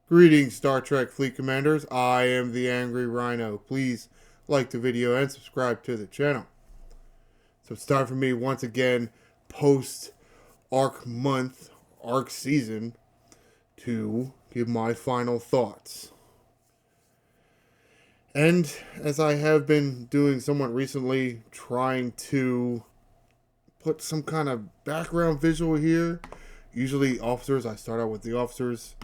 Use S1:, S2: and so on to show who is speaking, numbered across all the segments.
S1: Greetings, Star Trek Fleet Commanders. I am the Angry Rhino. Please like the video and subscribe to the channel. So it's time for me once again, post arc month, arc season, to give my final thoughts. And as I have been doing somewhat recently, trying to put some kind of background visual here. Usually officers, I start out with the officers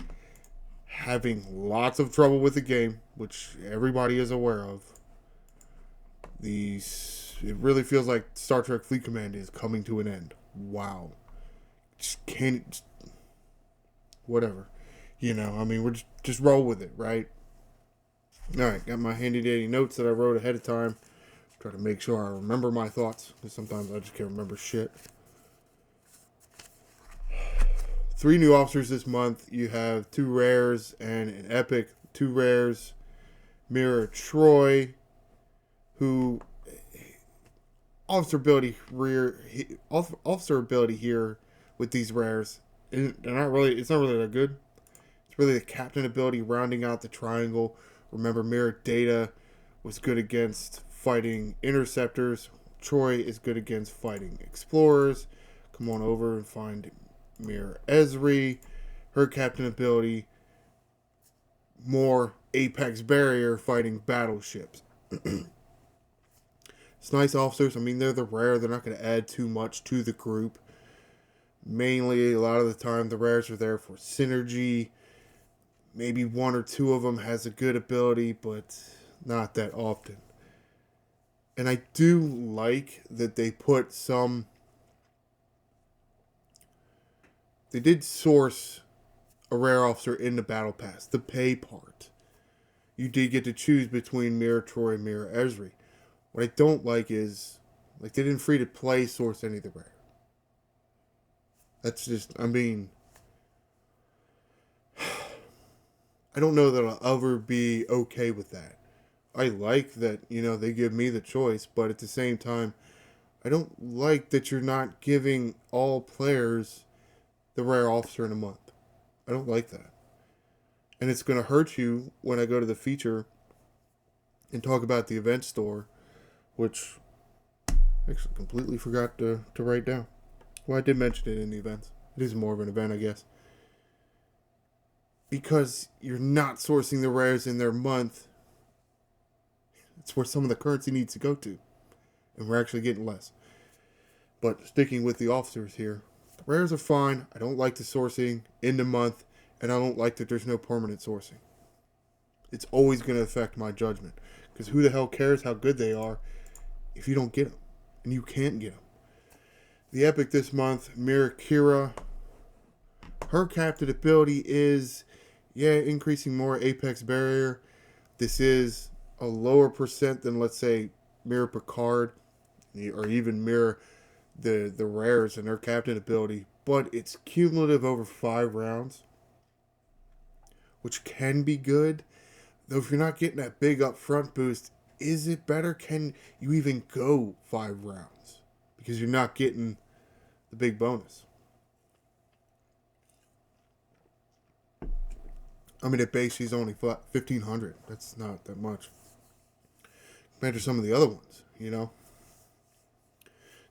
S1: having lots of trouble with the game, which everybody is aware of. It really feels like Star Trek Fleet Command is coming to an end. Wow. Just can't, whatever. We're just roll with it, right? Alright, got my handy dandy notes that I wrote ahead of time. Try to make sure I remember my thoughts, because sometimes I just can't remember shit. 3 new officers this month. You have 2 rares and an epic. 2 rares. Mirror Troy, who officer ability here with these rares. It's not really that good. It's really the captain ability rounding out the triangle. Remember, Mirror Data was good against fighting interceptors. Troy is good against fighting explorers. Come on over and find Mirror Esri. Her captain ability, more apex barrier fighting battleships. It's nice officers. I mean, they're the rare. They're not going to add too much to the group. Mainly, a lot of the time, the rares are there for synergy. Maybe 1 or 2 of them has a good ability, but not that often. And I do like that they put some... They did source a rare officer in the battle pass, the pay part. You did get to choose between Mirror Troy and Mirror Esri. What I don't like is, they didn't free to play source any of the rare. That's just, I don't know that I'll ever be okay with that. I like that, they give me the choice, but at the same time, I don't like that you're not giving all players the rare officer in a month. I don't like that. And it's going to hurt you when I go to the feature and talk about the event store, which I actually completely forgot to write down. Well, I did mention it in the events. It is more of an event, I guess. Because you're not sourcing the rares in their month, it's where some of the currency needs to go to. And we're actually getting less. But sticking with the officers here, the rares are fine. I don't like the sourcing in the month, and I don't like that there's no permanent sourcing. It's always going to affect my judgment. Because who the hell cares how good they are if you don't get them? And you can't get them. The epic this month, Mirror Kira. Her captain ability is, increasing more apex barrier. This is a lower percent than, let's say, Mirror Picard, or even Mirror the rares and her captain ability, but it's cumulative over 5 rounds, which can be good. Though if you're not getting that big upfront boost, is it better? Can you even go 5 rounds? Because you're not getting the big bonus. I mean, at base, she's only 1,500. That's not that much. Compared to some of the other ones,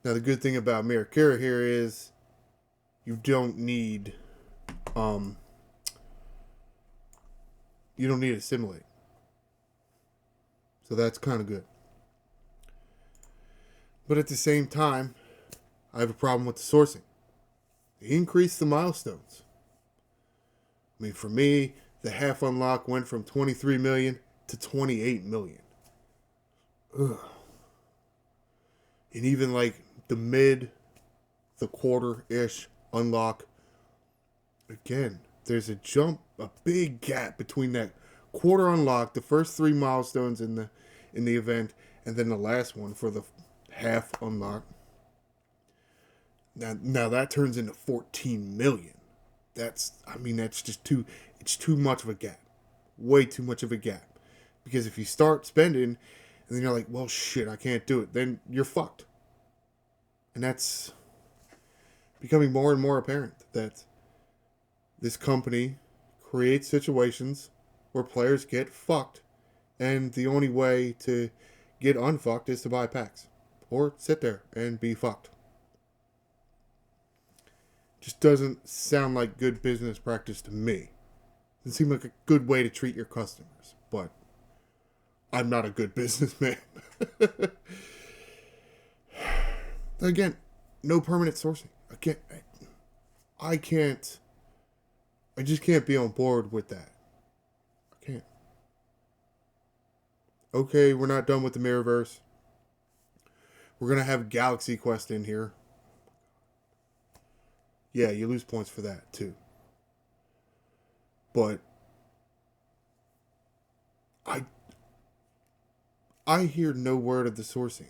S1: Now, the good thing about Mirror Kira here is you don't need, assimilate. So that's kind of good. But at the same time, I have a problem with the sourcing. They increased the milestones. I mean, for me, the half unlock went from 23 million to 28 million. Ugh. And even the quarter-ish unlock, again, there's a big gap between that quarter unlock, the first 3 milestones in the event, and then the last one for the half unlock. Now that turns into 14 million. That's just it's too much of a gap. Way too much of a gap. Because if you start spending, and then you're like, well, shit, I can't do it, then you're fucked. And that's becoming more and more apparent that this company create situations where players get fucked, and the only way to get unfucked is to buy packs or sit there and be fucked. Just doesn't sound like good business practice to me. Doesn't seem like a good way to treat your customers, but I'm not a good businessman. Again, no permanent sourcing. I just can't be on board with that. I can't. Okay, we're not done with the Mirrorverse. We're going to have Galaxy Quest in here. Yeah, you lose points for that, too. But I hear no word of the sourcing.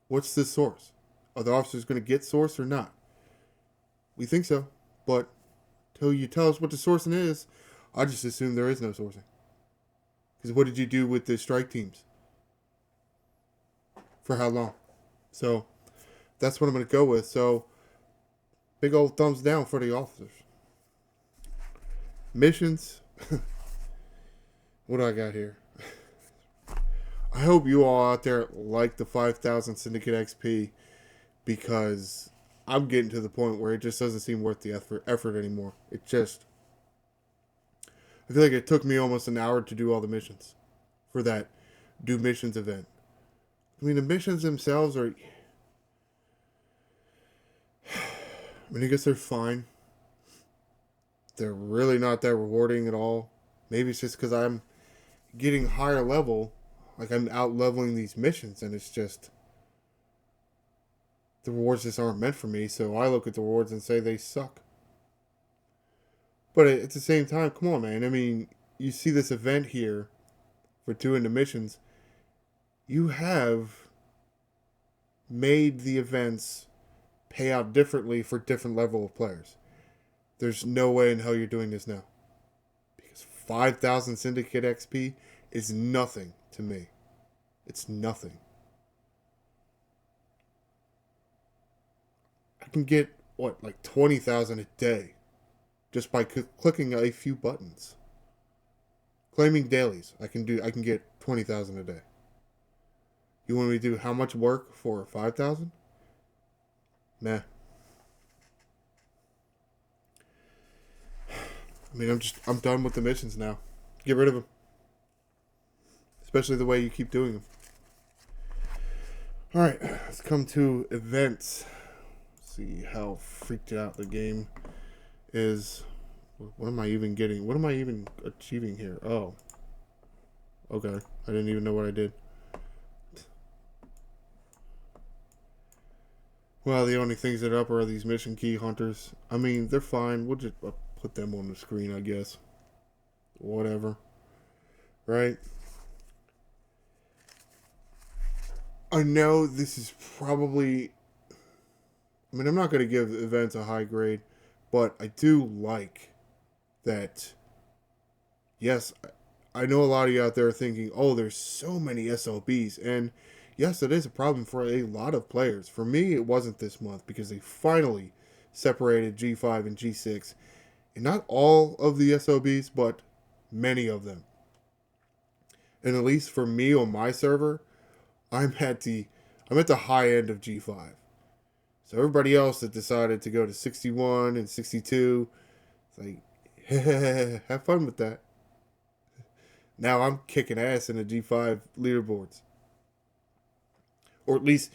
S1: What's the source? Are the officers going to get source or not? We think so, but till you tell us what the sourcing is, I just assume there is no sourcing. Because what did you do with the strike teams? For how long? So that's what I'm going to go with. So big old thumbs down for the officers. Missions. What do I got here? I hope you all out there like the 5,000 Syndicate XP, because I'm getting to the point where it just doesn't seem worth the effort anymore. I feel like it took me almost an hour to do all the missions for that do missions event. I mean, the missions themselves are, I guess they're fine. They're really not that rewarding at all. Maybe it's just because I'm getting higher level, like I'm out leveling these missions, and it's just the rewards just aren't meant for me. So I look at the rewards and say they suck. But at the same time, come on, man. I mean, you see this event here for doing the missions. You have made the events pay out differently for different level of players. There's no way in hell you're doing this now. Because 5,000 Syndicate XP is nothing to me. It's nothing. I can get, like 20,000 a day just by clicking a few buttons. Claiming dailies, I can get 20,000 a day. You want me to do how much work for 5,000? Nah. I mean, I'm done with the missions now. Get rid of them. Especially the way you keep doing them. Alright, let's come to events. See how freaked out the game is. What am I even getting? What am I even achieving here? Oh. Okay. I didn't even know what I did. Well, the only things that are up are these mission key hunters. I mean, they're fine. We'll just put them on the screen, I guess. Whatever. Right? I know this is probably... I mean, I'm not going to give events a high grade, but I do like that. Yes, I know a lot of you out there are thinking, oh, there's so many SLBs. And yes, it is a problem for a lot of players. For me, it wasn't this month because they finally separated G5 and G6. And not all of the SLBs, but many of them. And at least for me on my server, I'm at the high end of G5. So everybody else that decided to go to 61 and 62, it's like, have fun with that. Now I'm kicking ass in the G5 leaderboards. Or at least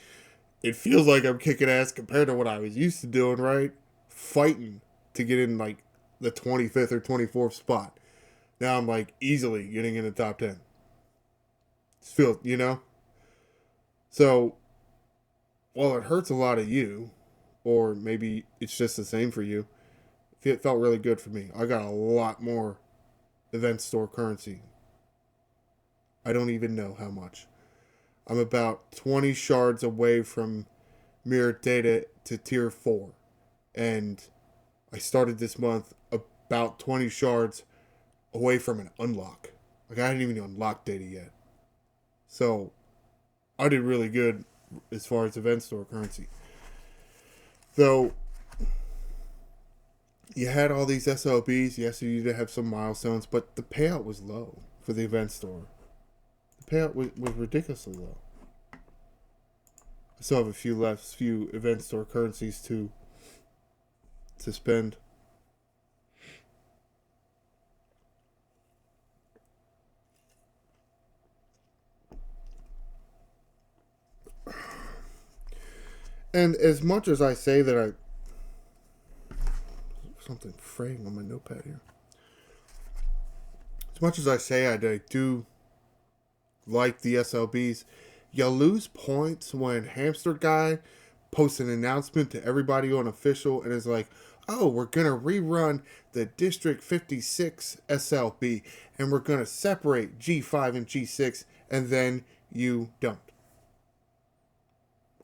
S1: it feels like I'm kicking ass compared to what I was used to doing, right? Fighting to get in like the 25th or 24th spot. Now I'm like easily getting in the top 10. Just feel, you know? So, while it hurts a lot of you, or maybe it's just the same for you, it felt really good for me. I got a lot more event store currency. I don't even know how much. I'm about 20 shards away from mirror data to tier 4. And I started this month about 20 shards away from an unlock. Like, I hadn't even unlocked data yet. So, I did really good as far as event store currency. Though, You had all these SLBs. Yes, you did have some milestones, but the payout was low for the event store. The payout was ridiculously low. I still have a few event store currencies to spend. And as much as I say that something fraying on my notepad here. As much as I say I do like the SLBs, you lose points when Hamster Guy posts an announcement to everybody on official and is like, oh, we're going to rerun the District 56 SLB and we're going to separate G5 and G6, and then you don't.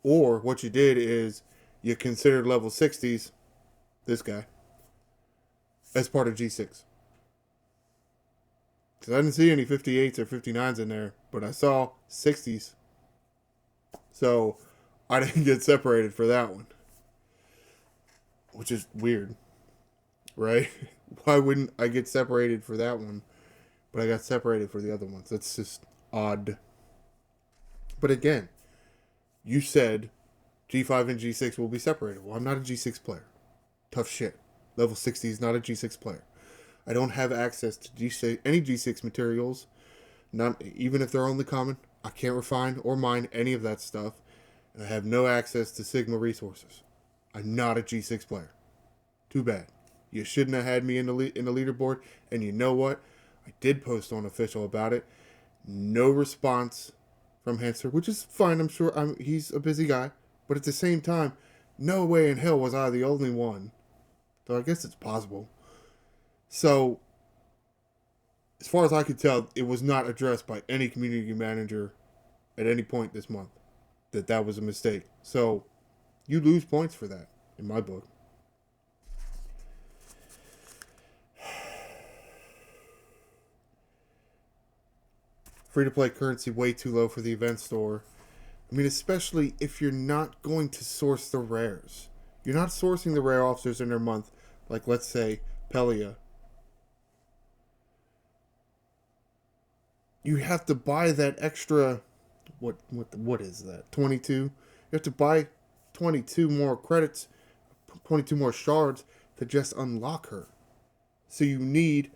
S1: Or what you did is you considered level 60s, this guy, as part of G6. Because I didn't see any 58s or 59s in there, but I saw 60s. So I didn't get separated for that one. Which is weird, right? Why wouldn't I get separated for that one, but I got separated for the other ones? That's just odd. But again, you said G5 and G6 will be separated. Well, I'm not a G6 player. Tough shit. Level 60 is not a G6 player. I don't have access to any G6 materials, not even if they're only common. I can't refine or mine any of that stuff, and I have no access to Sigma resources. I'm not a G6 player. Too bad. You shouldn't have had me in the leaderboard, and you know what? I did post on official about it. No response from Hanser, which is fine. I'm sure he's a busy guy, but at the same time, no way in hell was I the only one. So I guess it's possible. So, as far as I could tell, it was not addressed by any community manager at any point this month that was a mistake. So, you lose points for that, in my book. Free-to-play currency way too low for the event store. I mean, especially if you're not going to source the rares. You're not sourcing the rare officers in their month, like, let's say, Pelia. You have to buy that extra, what is that, 22? You have to buy 22 more credits, 22 more shards to just unlock her. So you need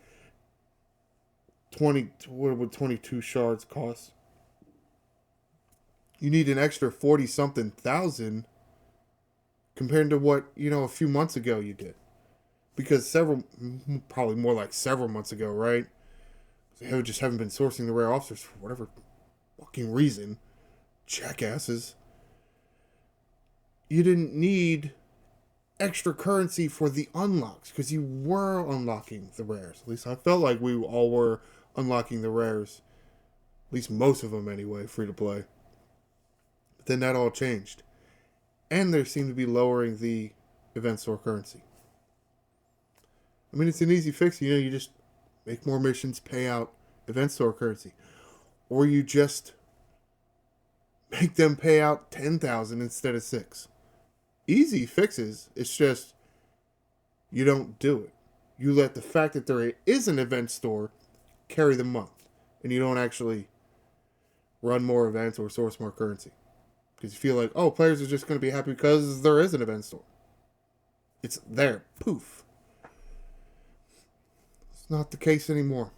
S1: what would 22 shards cost? You need an extra 40 something thousand compared to what, a few months ago you did. Because probably more like several months ago, right? They just haven't been sourcing the rare officers for whatever fucking reason. Jackasses. You didn't need extra currency for the unlocks because you were unlocking the rares. At least I felt like we all were unlocking the rares. At least most of them anyway, free to play. But then that all changed. And they seem to be lowering the event store currency. I mean, it's an easy fix. You just make more missions, pay out event store currency. Or you just make them pay out 10,000 instead of 6. Easy fixes. It's just you don't do it. You let the fact that there is an event store carry the month. And you don't actually run more events or source more currency. Because you feel like, oh, players are just going to be happy because there is an event store. It's there. Poof. It's not the case anymore.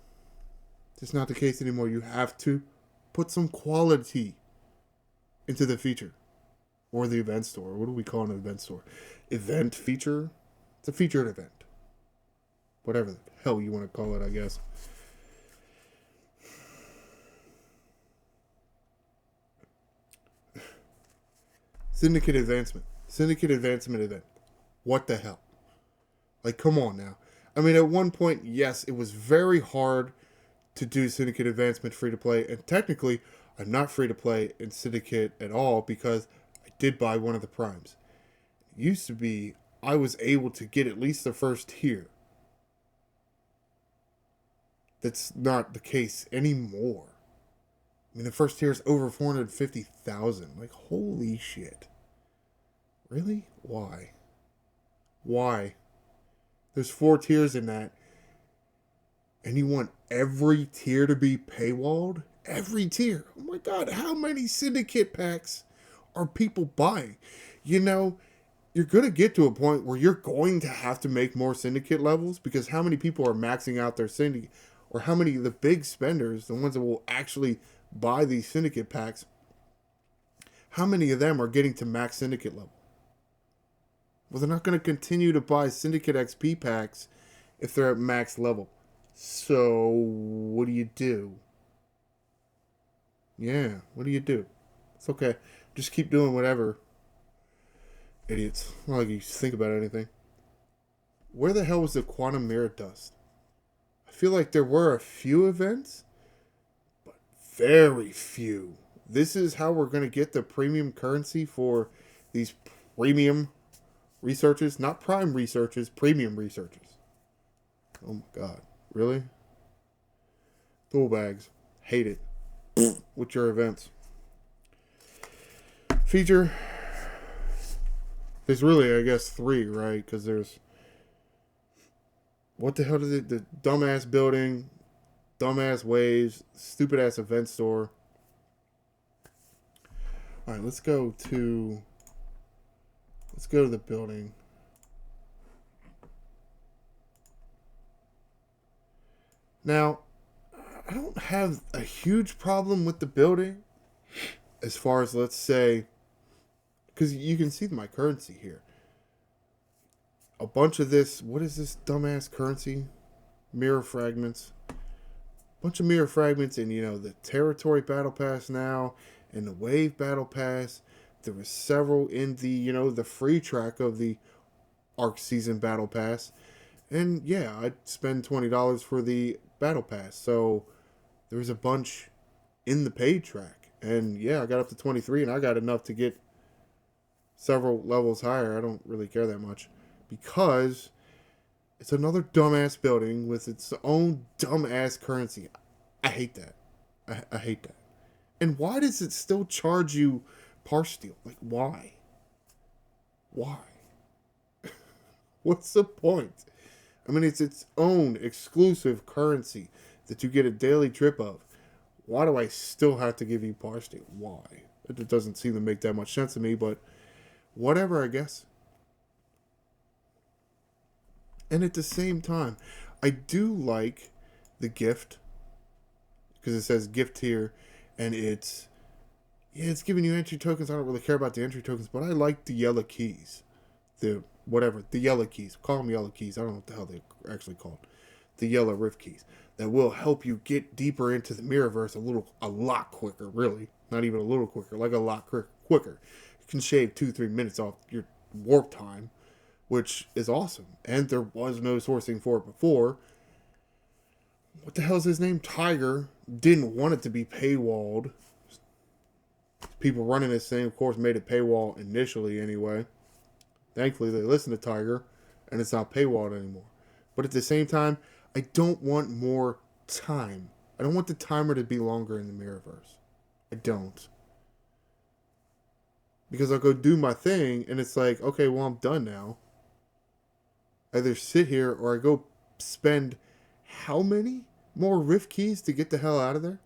S1: It's not the case anymore. You have to put some quality into the feature. Or the event store. What do we call an event store? Event feature? It's a featured event. Whatever the hell you want to call it, I guess. Syndicate advancement. Syndicate advancement event. What the hell? Like, come on now. I mean, at one point, yes, it was very hard to do Syndicate advancement free to play. And technically, I'm not free to play in Syndicate at all because I did buy one of the primes. It used to be I was able to get at least the first tier. That's not the case anymore. I mean, the first tier is over 450,000. Like, holy shit. Really? Why? There's 4 tiers in that. And you want every tier to be paywalled? Every tier. Oh my god, how many Syndicate packs are people buying? You know, you're going to get to a point where you're going to have to make more Syndicate levels, because how many people are maxing out their Syndicate, or how many of the big spenders, the ones that will actually buy these Syndicate packs, how many of them are getting to max Syndicate level? Well, they're not going to continue to buy Syndicate XP packs if they're at max level. So, what do you do? Yeah, what do you do? It's okay. Just keep doing whatever. Idiots. Not like you think about anything. Where the hell was the Quantum Mirror Dust? I feel like there were a few events, but very few. This is how we're going to get the premium currency for these premium researchers. Not prime researchers, premium researchers. Oh my god. Really? Tool bags. Hate it. With your events. Feature. There's really, I guess, 3, right? Because there's... What the hell is it? The dumbass building, dumbass waves, stupid ass event store. Alright, let's go to the building. Now, I don't have a huge problem with the building as far as, let's say, because you can see my currency here. A bunch of this, what is this dumbass currency? Mirror fragments. Bunch of mirror fragments in, the territory battle pass now, and the wave battle pass. There were several in the, the free track of the Arc Season battle pass. And yeah, I'd spend $20 for the battle pass. So there was a bunch in the paid track. And yeah, I got up to 23 and I got enough to get several levels higher. I don't really care that much, because it's another dumbass building with its own dumbass currency. I hate that. I hate that. And why does it still charge you par steal? Like, why? Why? What's the point? I mean, it's its own exclusive currency that you get a daily drip of. Why do I still have to give you par steal? Why? It doesn't seem to make that much sense to me, but whatever, I guess. And at the same time, I do like the gift, because it says gift here, and it's giving you entry tokens. I don't really care about the entry tokens, but I like the yellow keys. The yellow keys. Call them yellow keys. I don't know what the hell they're actually called. The yellow rift keys. That will help you get deeper into the Mirrorverse a lot quicker, really. Not even a little quicker, like a lot quicker. You can shave 2-3 minutes off your warp time, which is awesome. And there was no sourcing for it before. What the hell is his name? Tiger didn't want it to be paywalled. People running this thing, of course, made it paywall initially anyway. Thankfully, they listened to Tiger, and it's not paywalled anymore. But at the same time, I don't want more time. I don't want the timer to be longer in the Mirrorverse. I don't. Because I'll go do my thing, and it's like, okay, well, I'm done now. I either sit here, or I go spend how many more rift keys to get the hell out of there?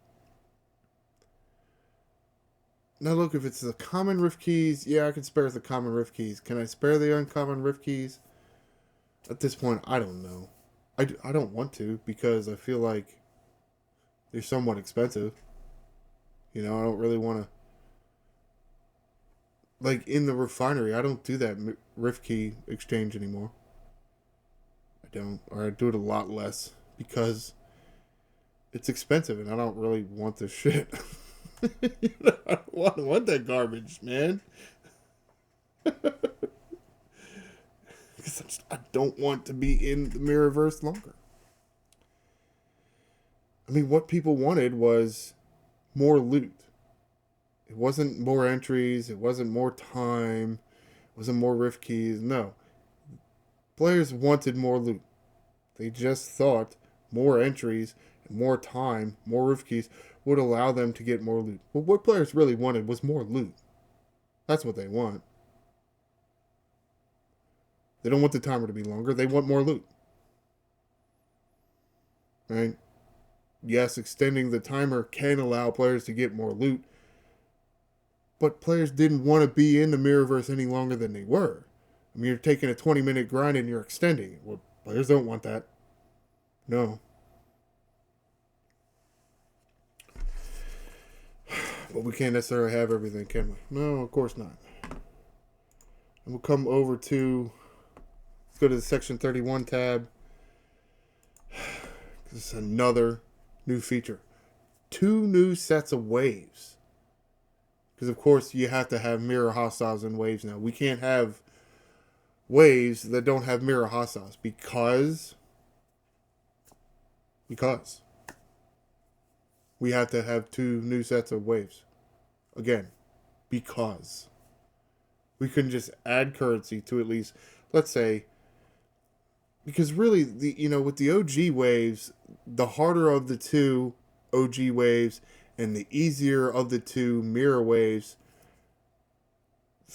S1: Now look, if it's the common rift keys, yeah, I can spare the common rift keys. Can I spare the uncommon rift keys? At this point, I don't know. I don't want to, because I feel like they're somewhat expensive. I don't really want to... Like, in the refinery, I don't do that rift key exchange anymore. I don't. Or I do it a lot less, because it's expensive, and I don't really want this shit. I don't want that garbage, man. Because I don't want to be in the Mirrorverse longer. I mean, what people wanted was more loot. It wasn't more entries. It wasn't more time. It wasn't more rift keys. No. Players wanted more loot. They just thought more entries and more time, more rift keys would allow them to get more loot. But what players really wanted was more loot. That's what they want. They don't want the timer to be longer. They want more loot. right? Yes, extending the timer can allow players to get more loot, but players didn't want to be in the Mirrorverse any longer than they were. I mean, you're taking a 20-minute grind and you're extending it. Well, players don't want that. No. But we can't necessarily have everything, can we? No, of course not. And we'll come over to, let's go to the Section 31 tab. This is another new feature. 2 new sets of waves. Because, of course, you have to have mirror hostiles in waves now. We can't have waves that don't have mirror hostiles because we have to have 2 new sets of waves. Again, because we couldn't just add currency to at least, let's say, because really, with the OG waves, the harder of the 2 OG waves and the easier of the 2 mirror waves,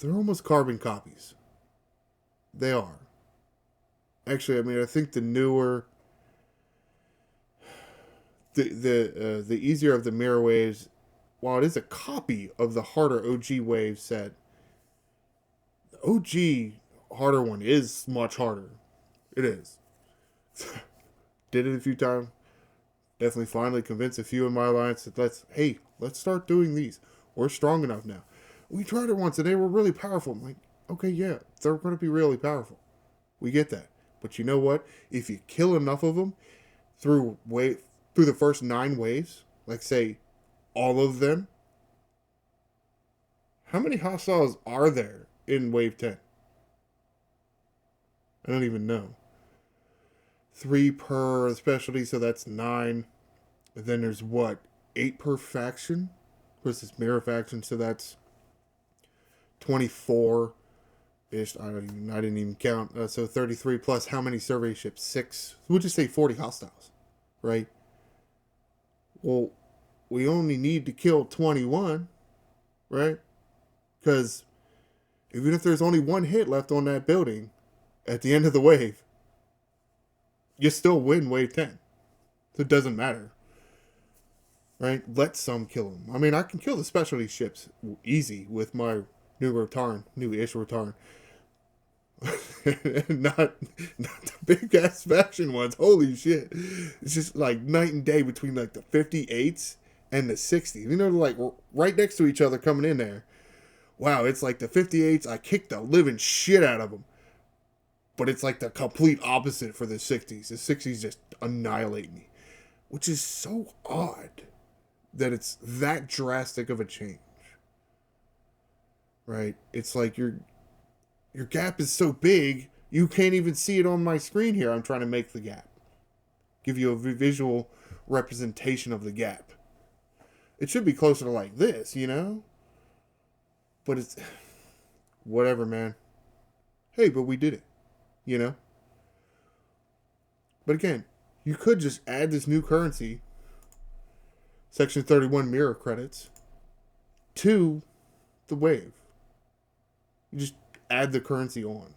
S1: they're almost carbon copies. They are. Actually, I mean, I think the newer, the easier of the mirror waves, while it is a copy of the harder OG wave set, the OG harder one is much harder. It is. Did it a few times. Definitely finally convinced a few in my alliance that let's start doing these. We're strong enough now. We tried it once and they were really powerful. I'm like, okay, yeah, they're going to be really powerful. We get that. But you know what? If you kill enough of them through the first 9 waves, like say all of them, how many hostiles are there in wave 10? I don't even know. 3 per specialty, so that's 9. And then there's 8 per faction? Versus mirror faction, so that's 24-ish. I didn't even count. So 33 plus how many survey ships? 6. We'll just say 40 hostiles, right? Well, we only need to kill 21, right? Because even if there's only 1 hit left on that building at the end of the wave, you still win wave 10. So it doesn't matter. Right? Let some kill them. I mean, I can kill the specialty ships easy with my new-ish Rotarn. not the big-ass faction ones. Holy shit. It's just like night and day between like the 58s and the 60s. You know, like right next to each other coming in there. Wow, it's like the 58s, I kicked the living shit out of them. But it's like the complete opposite for the 60s. The 60s just annihilate me. Which is so odd that it's that drastic of a change. Right? It's like your gap is so big, you can't even see it on my screen here. I'm trying to make the gap. Give you a visual representation of the gap. It should be closer to like this, you know? But it's... whatever, man. Hey, but we did it. You know? But again, you could just add this new currency, Section 31 mirror credits, to the wave. You just add the currency on.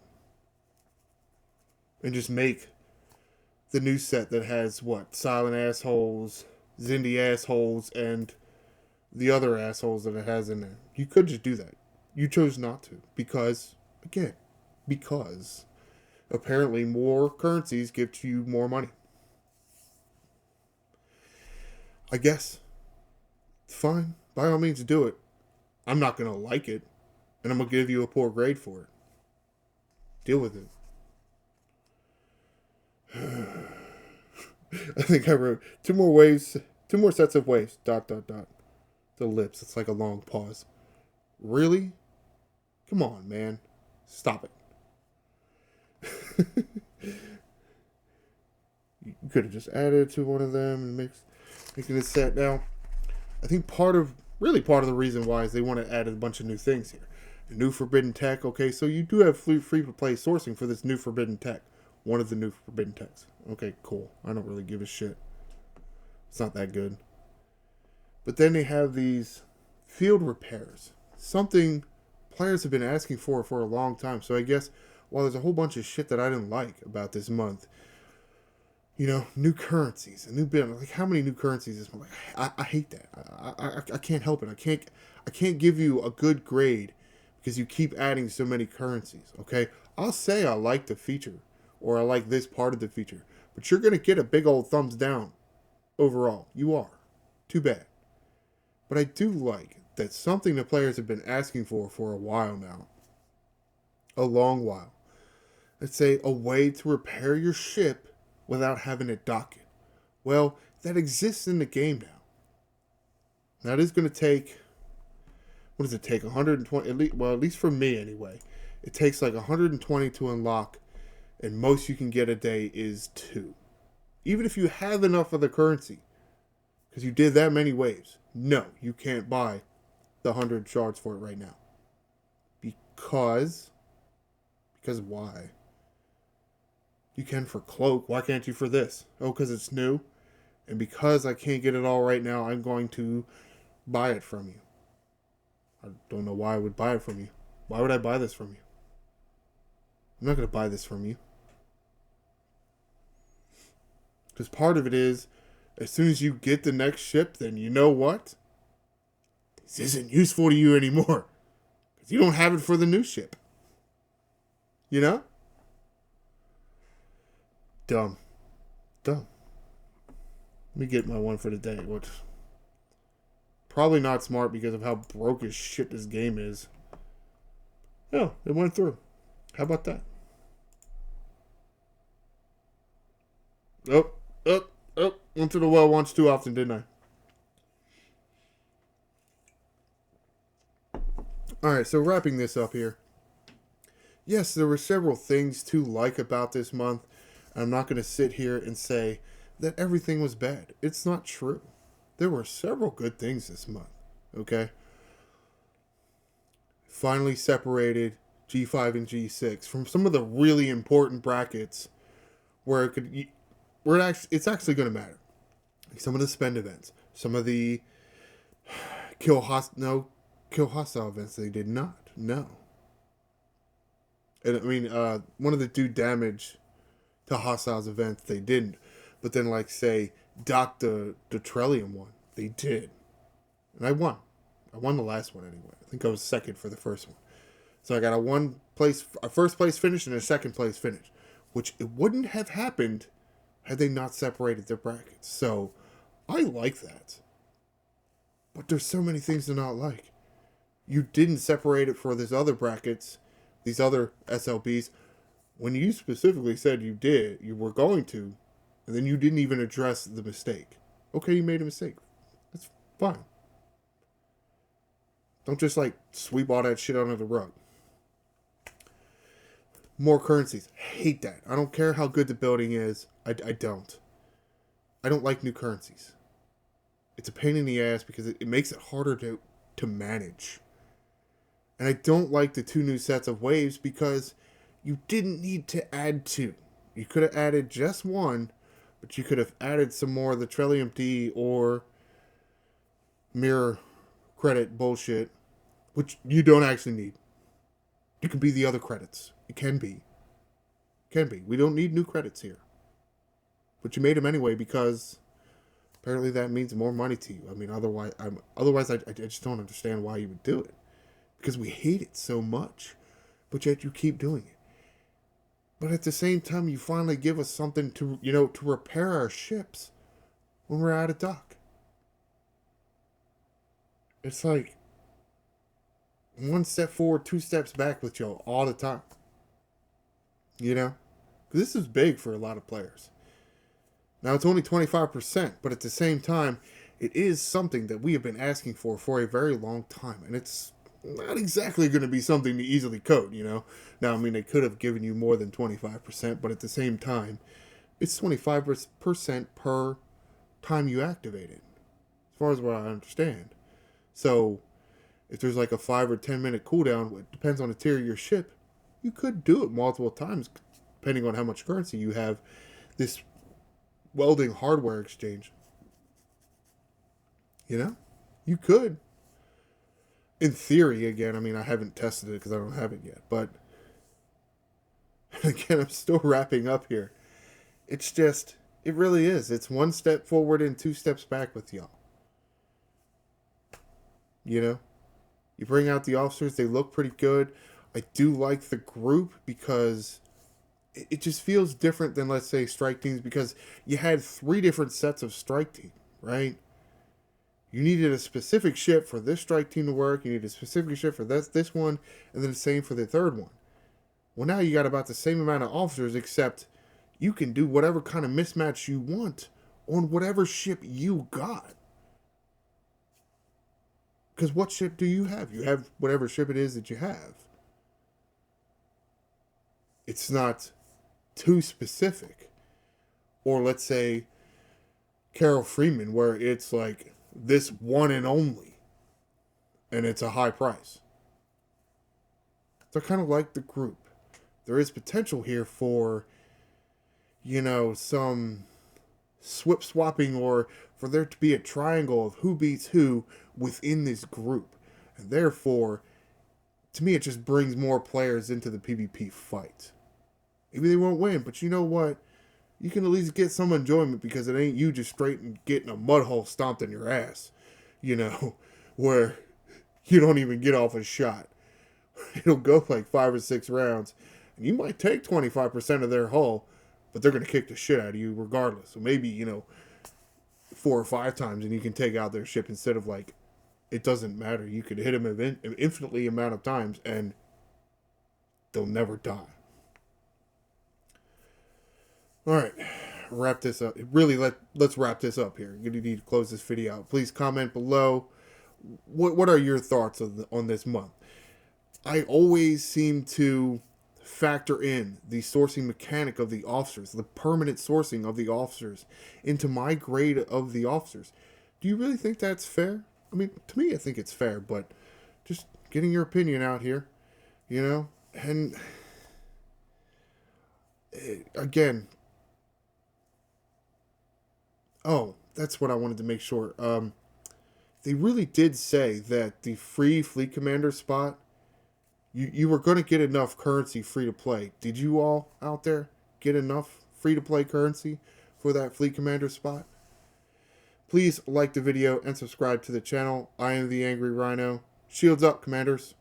S1: And just make the new set that has Silent assholes, Zindi assholes, and the other assholes that it has in there. You could just do that. You chose not to. Because apparently more currencies give you more money. I guess. Fine. By all means, do it. I'm not going to like it. And I'm going to give you a poor grade for it. Deal with it. I think I wrote 2 more waves. 2 more sets of waves. ... The lips. It's like a long pause. Really? Come on, man. Stop it. You could have just added to one of them and making it set. Now, I think part of the reason why is they want to add a bunch of new things here. A new forbidden tech. Okay, so you do have free to play sourcing for this new forbidden tech. One of the new forbidden techs. Okay, cool. I don't really give a shit. It's not that good. But then they have these field repairs. Something players have been asking for a long time. So I guess while there's a whole bunch of shit that I didn't like about this month, new currencies, a new bit. Like, how many new currencies is like? I hate that. I can't help it. I can't give you a good grade because you keep adding so many currencies. Okay, I'll say I like the feature or I like this part of the feature, but you're gonna get a big old thumbs down overall. You are. Too bad. But I do like that something the players have been asking for a while now, a long while. Let's say a way to repair your ship without having to dock it. Well, that exists in the game now. That is going to take, what does it take? 120, at least for me anyway. It takes like 120 to unlock, and most you can get a day is 2. Even if you have enough of the currency, because you did that many waves. No, you can't buy the 100 shards for it right now. Because why? You can for cloak. Why can't you for this? Oh, because it's new. And because I can't get it all right now, I'm going to buy it from you. I don't know why I would buy it from you. Why would I buy this from you? I'm not going to buy this from you. Because part of it is, as soon as you get the next ship, then you know what? This isn't useful to you anymore. Because you don't have it for the new ship. You know? Dumb. Let me get my one for the day, which probably not smart because of how broke as shit this game is. Yeah, it went through. How about that? Went to the well once too often, didn't I? Alright, so wrapping this up here. Yes, there were several things to like about this month. I'm not going to sit here and say that everything was bad. It's not true. There were several good things this month. Okay? Finally separated G5 and G6 from some of the really important brackets where it's actually going to matter. Like some of the spend events, some of the kill hostile events they did not. No. And I mean, one of the do damage to hostiles events they didn't, but then like say dock the Trellium one, they did, and I won the last one anyway. I think I was second for the first one, so I got a first place finish and a second place finish, which it wouldn't have happened had they not separated their brackets. So I like that, but there's so many things to not like. You didn't separate it for these other brackets, these other SLBs, when you specifically said you were going to, and then you didn't even address the mistake. Okay, you made a mistake. That's fine. Don't just like sweep all that shit under the rug. More currencies. Hate that. I don't care how good the building is. I don't. I don't like new currencies. It's a pain in the ass because it makes it harder to manage. And I don't like the 2 new sets of waves because you didn't need to add 2. You could have added just 1, but you could have added some more of the Trellium D or mirror credit bullshit, which you don't actually need. It could be the other credits. It can be. We don't need new credits here. But you made them anyway because apparently that means more money to you. I mean, otherwise I just don't understand why you would do it. Because we hate it so much, but yet you keep doing it. But at the same time, you finally give us something to repair our ships when we're out of dock. It's like 1 step forward, 2 steps back with y'all all the time. You know? This is big for a lot of players. Now, it's only 25%, but at the same time, it is something that we have been asking for a very long time. And it's not exactly going to be something to easily code, Now, I mean, they could have given you more than 25%, but at the same time, it's 25% per time you activate it, as far as what I understand. So, if there's like a 5 or 10 minute cooldown, it depends on the tier of your ship, you could do it multiple times, depending on how much currency you have. This welding hardware exchange, you could. In theory, again, I mean, I haven't tested it because I don't have it yet. But, again, I'm still wrapping up here. It's just, It really is. It's one step forward and two steps back with y'all. You know? You bring out the officers, they look pretty good. I do like the group because it just feels different than, let's say, strike teams, because you had 3 different sets of strike team, right? You needed a specific ship for this strike team to work. You needed a specific ship for this one, and then the same for the third one. Well, now you got about the same amount of officers, except you can do whatever kind of mismatch you want on whatever ship you got. Because what ship do you have? You have whatever ship it is that you have. It's not too specific. Or let's say Carol Freeman, where it's like this one and only, and it's a high price. So I kind of like the group. There is potential here for, some swip swapping, or for there to be a triangle of who beats who within this group. And therefore, to me, it just brings more players into the PvP fight. Maybe they won't win, but you know what? You can at least get some enjoyment, because it ain't you just straight and getting a mud hole stomped in your ass, where you don't even get off a shot. It'll go like 5 or 6 rounds, and you might take 25% of their hull, but they're going to kick the shit out of you regardless. So maybe, 4 or 5 times, and you can take out their ship, instead of like, it doesn't matter. You could hit them an infinitely amount of times, and they'll never die. All right, wrap this up. Really, let's wrap this up here. You need to close this video out. Please comment below. What are your thoughts on this month? I always seem to factor in the sourcing mechanic of the officers, the permanent sourcing of the officers, into my grade of the officers. Do you really think that's fair? I mean, to me, I think it's fair, but just getting your opinion out here, and again, oh, that's what I wanted to make sure. They really did say that the free fleet commander spot, you were going to get enough currency free to play. Did you all out there get enough free to play currency for that fleet commander spot? Please like the video and subscribe to the channel. I am the Angry Rhino. Shields up, commanders.